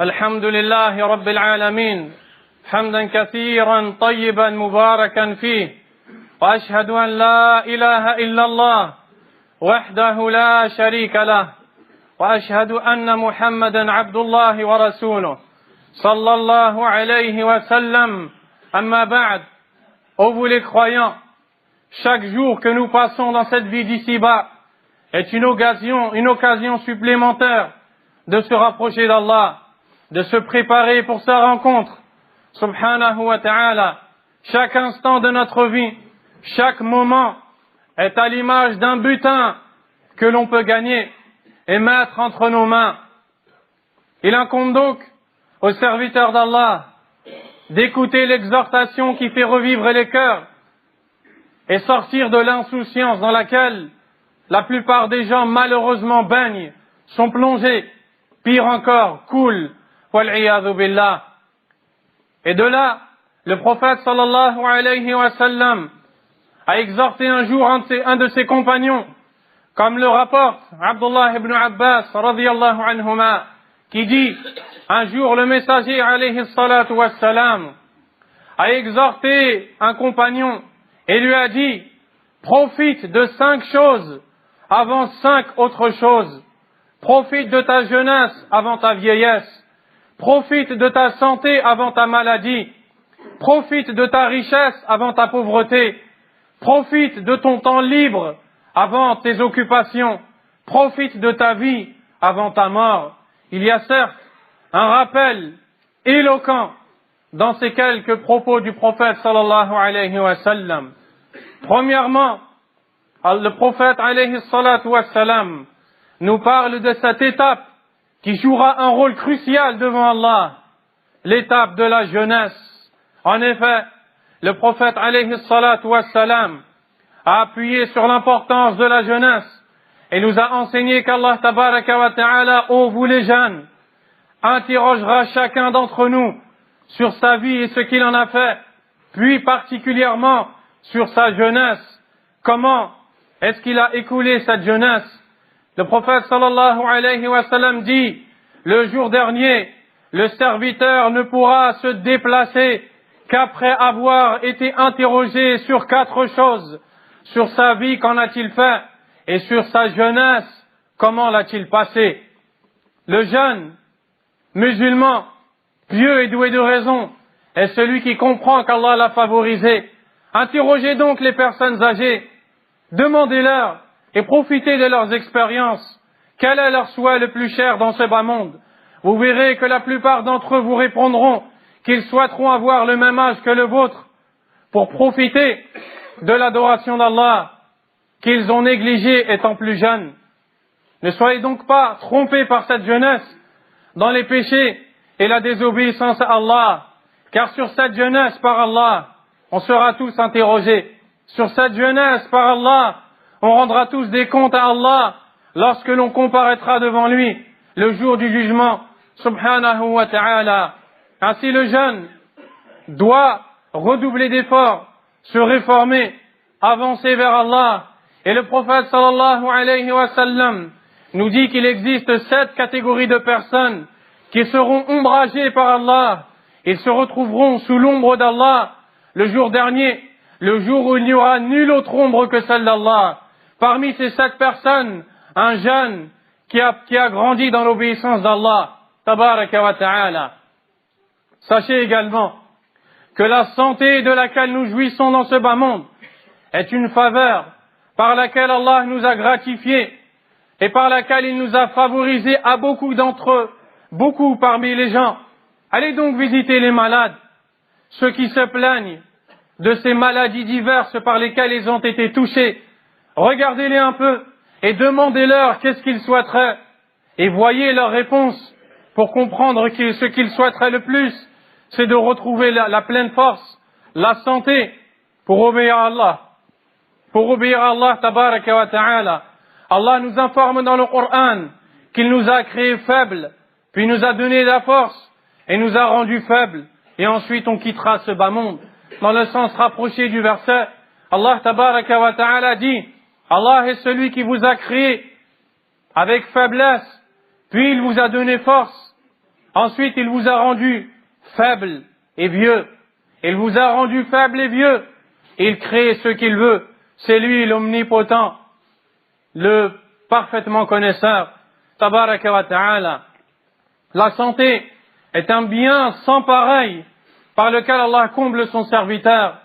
الحمد لله رب العالمين حمدا كثيرا طيبا مباركا فيه وأشهد أن لا إله إلا الله وحده لا شريك له وأشهد أن محمدا عبد الله ورسوله صلى الله عليه وسلم أما بعد. Ô vous les croyants, chaque jour que nous passons dans cette vie d'ici-bas est une occasion supplémentaire de se rapprocher d'Allah, de se préparer pour sa rencontre, subhanahu wa ta'ala. Chaque instant de notre vie, chaque moment est à l'image d'un butin que l'on peut gagner et mettre entre nos mains. Il incombe donc aux serviteurs d'Allah d'écouter l'exhortation qui fait revivre les cœurs et sortir de l'insouciance dans laquelle la plupart des gens malheureusement baignent, sont plongés, pire encore, coulent, wal-'iyadhu billah. Et de là, le prophète sallallahu alayhi wa sallam a exhorté un jour un de ses compagnons, comme le rapporte Abdullah ibn Abbas radiyallahu anhuma, qui dit, un jour le messager alayhi salatu wassalam a exhorté un compagnon et lui a dit, profite de 5 choses avant 5 autres choses. Profite de ta jeunesse avant ta vieillesse. Profite de ta santé avant ta maladie. Profite de ta richesse avant ta pauvreté. Profite de ton temps libre avant tes occupations. Profite de ta vie avant ta mort. Il y a certes un rappel éloquent dans ces quelques propos du prophète sallallahu alayhi wa sallam. Premièrement, le prophète alayhi salatu wa sallam nous parle de cette étape qui jouera un rôle crucial devant Allah, l'étape de la jeunesse. En effet, le prophète alayhi salatu wa sallam a appuyé sur l'importance de la jeunesse et nous a enseigné qu'Allah tabaraka wa ta'ala, ô vous les jeunes, interrogera chacun d'entre nous sur sa vie et ce qu'il en a fait, puis particulièrement sur sa jeunesse. Comment est-ce qu'il a écoulé cette jeunesse? Le prophète sallallahu alayhi wa sallam dit, le jour dernier, le serviteur ne pourra se déplacer qu'après avoir été interrogé sur 4 choses. Sur sa vie, qu'en a-t-il fait? Et sur sa jeunesse, comment l'a-t-il passé? Le jeune musulman, pieux et doué de raison, est celui qui comprend qu'Allah l'a favorisé. Interrogez donc les personnes âgées, demandez-leur et profitez de leurs expériences. Quel est leur souhait le plus cher dans ce bas monde? Vous verrez que la plupart d'entre eux vous répondront qu'ils souhaiteront avoir le même âge que le vôtre pour profiter de l'adoration d'Allah qu'ils ont négligée étant plus jeunes. Ne soyez donc pas trompés par cette jeunesse dans les péchés et la désobéissance à Allah, car sur cette jeunesse par Allah, on sera tous interrogés. Sur cette jeunesse par Allah, on rendra tous des comptes à Allah lorsque l'on comparaîtra devant lui le jour du jugement, subhanahu wa ta'ala. Ainsi le jeune doit redoubler d'efforts, se réformer, avancer vers Allah. Et le prophète sallallahu alayhi wa sallam nous dit qu'il existe 7 catégories de personnes qui seront ombragées par Allah. Ils se retrouveront sous l'ombre d'Allah le jour dernier, le jour où il n'y aura nulle autre ombre que celle d'Allah. Parmi ces 7 personnes, un jeune qui a grandi dans l'obéissance d'Allah, tabaraka wa ta'ala. Sachez également que la santé de laquelle nous jouissons dans ce bas monde est une faveur par laquelle Allah nous a gratifiés et par laquelle il nous a favorisés à beaucoup d'entre eux, beaucoup parmi les gens. Allez donc visiter les malades, ceux qui se plaignent de ces maladies diverses par lesquelles ils ont été touchés. Regardez-les un peu et demandez-leur qu'est-ce qu'ils souhaiteraient et voyez leurs réponses pour comprendre que ce qu'ils souhaiteraient le plus, c'est de retrouver la pleine force, la santé pour obéir à Allah. Pour obéir à Allah tabaraka wa ta'ala. Allah nous informe dans le Coran qu'il nous a créés faibles, puis nous a donné la force et nous a rendus faibles. Et ensuite on quittera ce bas monde. Dans le sens rapproché du verset, Allah tabaraka wa ta'ala dit, Allah est celui qui vous a créé avec faiblesse, puis il vous a donné force. Ensuite, il vous a rendu faible et vieux. Il vous a rendu faible et vieux. Il crée ce qu'il veut. C'est lui l'omnipotent, le parfaitement connaisseur. Tabaraka wa ta'ala. La santé est un bien sans pareil par lequel Allah comble son serviteur.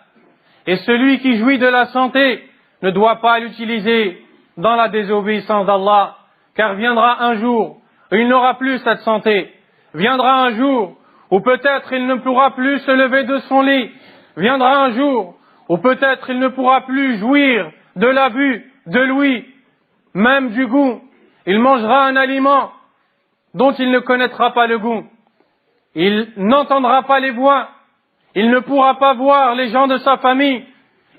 Et celui qui jouit de la santé ne doit pas l'utiliser dans la désobéissance d'Allah, car viendra un jour où il n'aura plus cette santé. Viendra un jour où peut-être il ne pourra plus se lever de son lit. Viendra un jour où peut-être il ne pourra plus jouir de la vue, de l'ouïe, même du goût. Il mangera un aliment dont il ne connaîtra pas le goût. Il n'entendra pas les voix. Il ne pourra pas voir les gens de sa famille.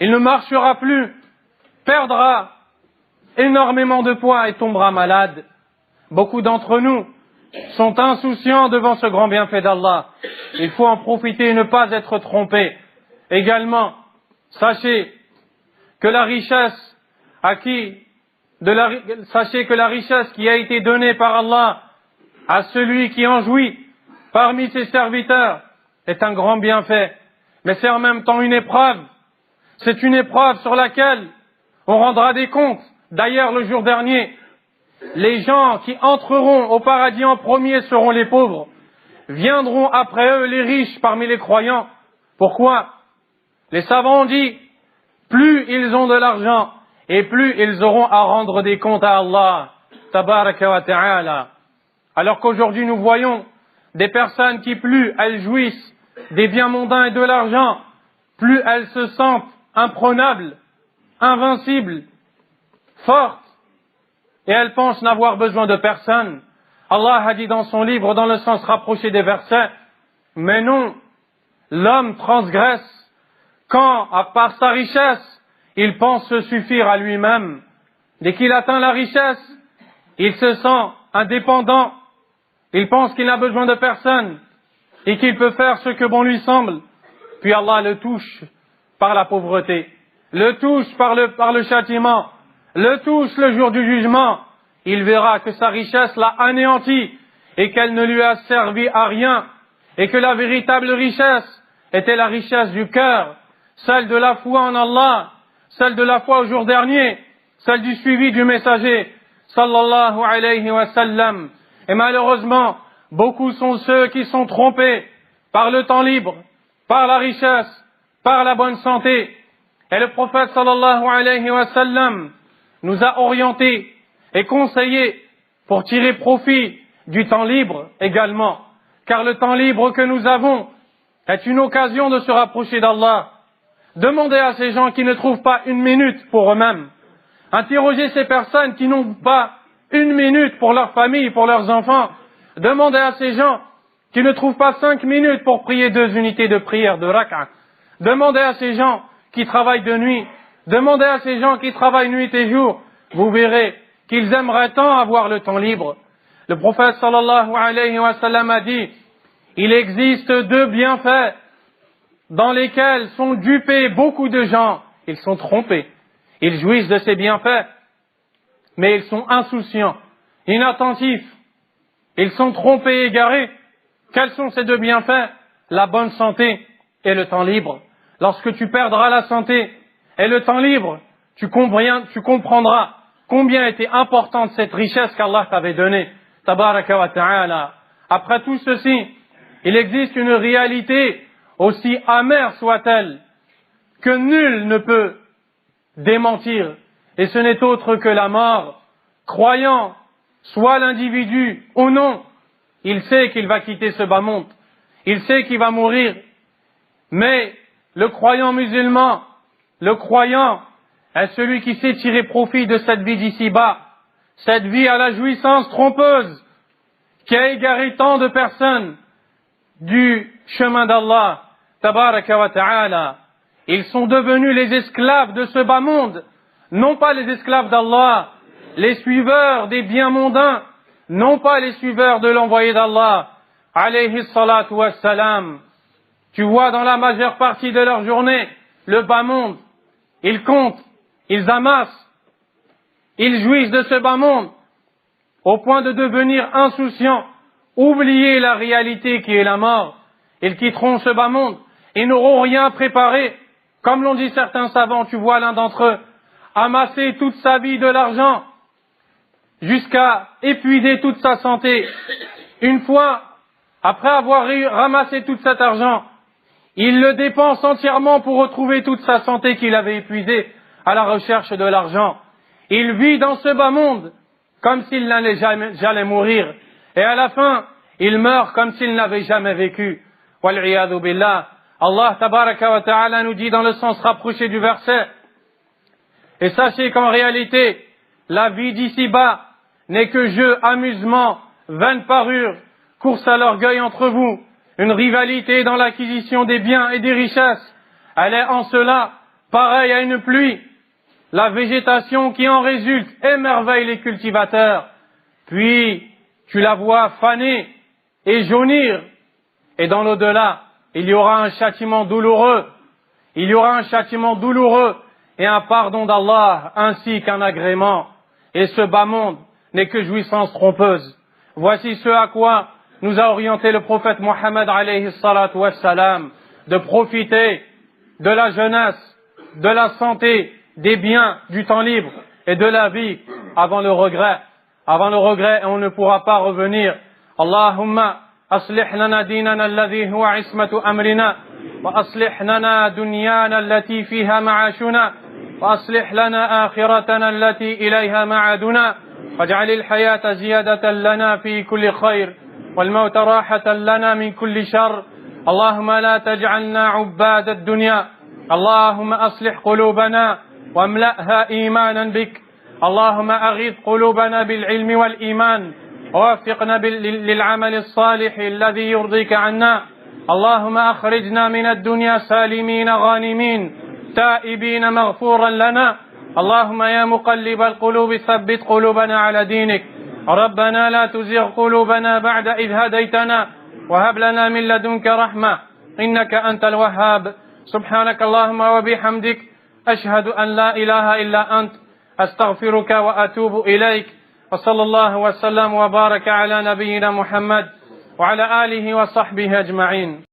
Il ne marchera plus, perdra énormément de poids et tombera malade. Beaucoup d'entre nous sont insouciants devant ce grand bienfait d'Allah. Il faut en profiter et ne pas être trompé. Également, sachez que la richesse qui a été donnée par Allah à celui qui en jouit parmi ses serviteurs est un grand bienfait. Mais c'est en même temps une épreuve. C'est une épreuve sur laquelle on rendra des comptes. D'ailleurs, le jour dernier, les gens qui entreront au paradis en premier seront les pauvres. Viendront après eux les riches parmi les croyants. Pourquoi? Les savants ont dit, plus ils ont de l'argent et plus ils auront à rendre des comptes à Allah. Tabaraka wa ta'ala. Alors qu'aujourd'hui nous voyons des personnes qui plus elles jouissent des biens mondains et de l'argent, plus elles se sentent imprenables, invincibles, fortes, et elles pensent n'avoir besoin de personne. Allah a dit dans son livre, dans le sens rapproché des versets, mais non, l'homme transgresse quand, à part sa richesse, il pense se suffire à lui-même. Dès qu'il atteint la richesse, il se sent indépendant, il pense qu'il n'a besoin de personne et qu'il peut faire ce que bon lui semble. Puis Allah le touche par la pauvreté, le touche par le châtiment, le touche le jour du jugement. Il verra que sa richesse l'a anéanti et qu'elle ne lui a servi à rien et que la véritable richesse était la richesse du cœur, celle de la foi en Allah, celle de la foi au jour dernier, celle du suivi du messager, sallallahu alayhi wa sallam. Et malheureusement, beaucoup sont ceux qui sont trompés par le temps libre, par la richesse, par la bonne santé. Et le prophète sallallahu alayhi wa sallam nous a orientés et conseillés pour tirer profit du temps libre également. Car le temps libre que nous avons est une occasion de se rapprocher d'Allah. Demandez à ces gens qui ne trouvent pas une minute pour eux-mêmes. Interrogez ces personnes qui n'ont pas une minute pour leur famille, pour leurs enfants. Demandez à ces gens qui ne trouvent pas 5 minutes pour prier 2 unités de prière, de rak'a. Demandez à ces gens qui travaillent de nuit. Demandez à ces gens qui travaillent nuit et jour. Vous verrez qu'ils aimeraient tant avoir le temps libre. Le prophète sallallahu alayhi wa sallam a dit, il existe 2 bienfaits dans lesquels sont dupés beaucoup de gens. Ils sont trompés. Ils jouissent de ces bienfaits, mais ils sont insouciants, inattentifs. Ils sont trompés et égarés. Quels sont ces 2 bienfaits? La bonne santé et le temps libre. Lorsque tu perdras la santé et le temps libre, tu comprendras combien était importante cette richesse qu'Allah t'avait donnée. Tabaraka wa ta'ala. Après tout ceci, il existe une réalité, aussi amère soit-elle, que nul ne peut démentir, et ce n'est autre que la mort. Croyant, soit l'individu ou non, il sait qu'il va quitter ce bas monde, il sait qu'il va mourir, mais le croyant musulman, le croyant est celui qui sait tirer profit de cette vie d'ici-bas, cette vie à la jouissance trompeuse, qui a égaré tant de personnes du chemin d'Allah, tabaraka wa ta'ala. Ils sont devenus les esclaves de ce bas monde, non pas les esclaves d'Allah, les suiveurs des biens mondains, non pas les suiveurs de l'envoyé d'Allah, alayhi salatu wassalam. Tu vois dans la majeure partie de leur journée, le bas monde, ils comptent, ils amassent, ils jouissent de ce bas monde, au point de devenir insouciants, oublier la réalité qui est la mort. Ils quitteront ce bas monde. Ils n'auront rien préparé. Comme l'ont dit certains savants, tu vois l'un d'entre eux amasser toute sa vie de l'argent jusqu'à épuiser toute sa santé. Une fois, après avoir ramassé tout cet argent, il le dépense entièrement pour retrouver toute sa santé qu'il avait épuisée à la recherche de l'argent. Il vit dans ce bas monde comme s'il n'allait jamais mourir. Et à la fin, il meurt comme s'il n'avait jamais vécu. Wal'iyadhu billah. Allah tabaraka wa ta'ala nous dit dans le sens rapproché du verset: et sachez qu'en réalité, la vie d'ici-bas n'est que jeu, amusement, vaine parure, course à l'orgueil entre vous, une rivalité dans l'acquisition des biens et des richesses. Elle est en cela pareille à une pluie. La végétation qui en résulte émerveille les cultivateurs. Puis, tu la vois faner et jaunir. Et dans l'au-delà, il y aura un châtiment douloureux. Il y aura un châtiment douloureux et un pardon d'Allah ainsi qu'un agrément. Et ce bas monde n'est que jouissance trompeuse. Voici ce à quoi nous a orienté le prophète Mohammed alayhi salatu wassalam, de profiter de la jeunesse, de la santé, des biens, du temps libre et de la vie avant le regret. Avant le regret, on ne pourra pas revenir. Allahumma aslih lana dinana alladhi huwa ismatu amrina wa aslih lana dunyana allati fiha ma'ashuna wa aslih lana akhiratana allati ilayha ma'aduna waj'al al-hayata ziyadatan lana fi kulli khair wal mawta rahatan lana min kulli shar. Allahumma la taj'alna 'ubbad ad-dunya. Allahumma aslih qulubana واملأها إيمانا بك. اللهم أغث قلوبنا بالعلم والإيمان ووفقنا للعمل الصالح الذي يرضيك عنا. اللهم أخرجنا من الدنيا سالمين غانمين تائبين مغفورا لنا. اللهم يا مقلب القلوب ثبت قلوبنا على دينك. ربنا لا تزغ قلوبنا بعد إذ هديتنا وهب لنا من لدنك رحمة إنك أنت الوهاب. سبحانك اللهم وبحمدك أشهد أن لا إله إلا أنت أستغفرك وأتوب إليك. وصلى الله وسلم وبارك على نبينا محمد وعلى آله وصحبه أجمعين.